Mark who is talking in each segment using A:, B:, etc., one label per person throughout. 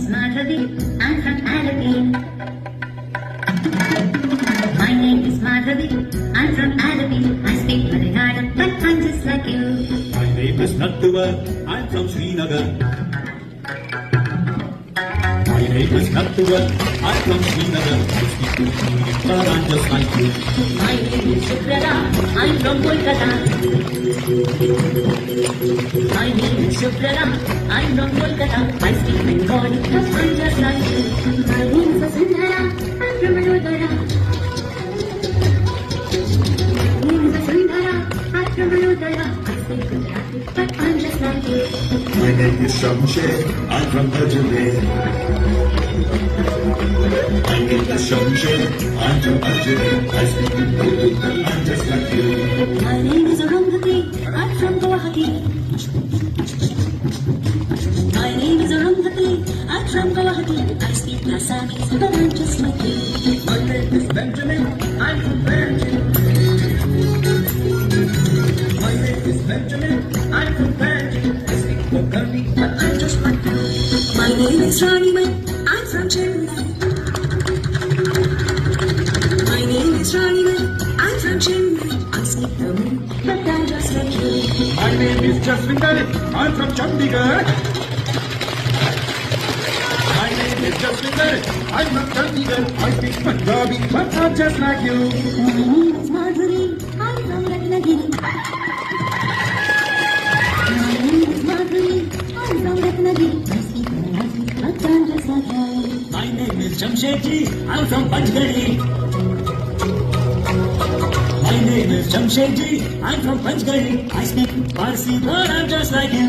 A: Madhavi, I'm from Alapi. My name is Madhavi, I'm from Alapi. I speak Malayalam, but I'm just like you.
B: My name is Nattuvar, I'm from Srinagar. My name is Nattuvar, I'm from Srinagar. I speak Hindi, but I'm just like you.
A: My name is Shukrala, I'm from Kolkata. My name is Shukrala, I'm from Kolkata. I speak Bengali, but I'm just like you. My name is Vasundhara, I'm from Vadodara. My name is Vasundhara, I'm from Vadodara. I speak Gujarati, but I'm just like you.
C: My name is Shamsher, I'm from Ajmer. My name is Shamsher, I'm from Ajmer. I speak Urdu, but I'm just like you.
A: My name is Arundhati, I'm from Guwahati. My name is Arundhati, I'm from Guwahati. I speak Assamese, but I'm just like you.
B: My name is Benjamin, I'm from Parenting. My name is Benjamin, I'm from Parenting. I speak Bengali, but I'm just like you.
A: My name is Raniman, I'm from Chennai. My name is Raniman, I'm from Chennai. I speak Tamil, but I'm just like you.
B: My name is Jaswinder, I'm from Chandigarh. My name is Jaswinder, I'm from Chandigarh. I speak Punjabi, but I'm just like you.
A: My name is Madhuri, I'm from Ratnagiri. My name is Madhuri, I'm from Ratnagiri. I speak Marathi, but I'm just like you.
B: My name is Jamshedji, I'm from Panchgari. My name is Jamshedji, I'm from Panchgari. I speak Parsi, but I'm just like you.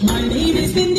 A: My name is Bindi.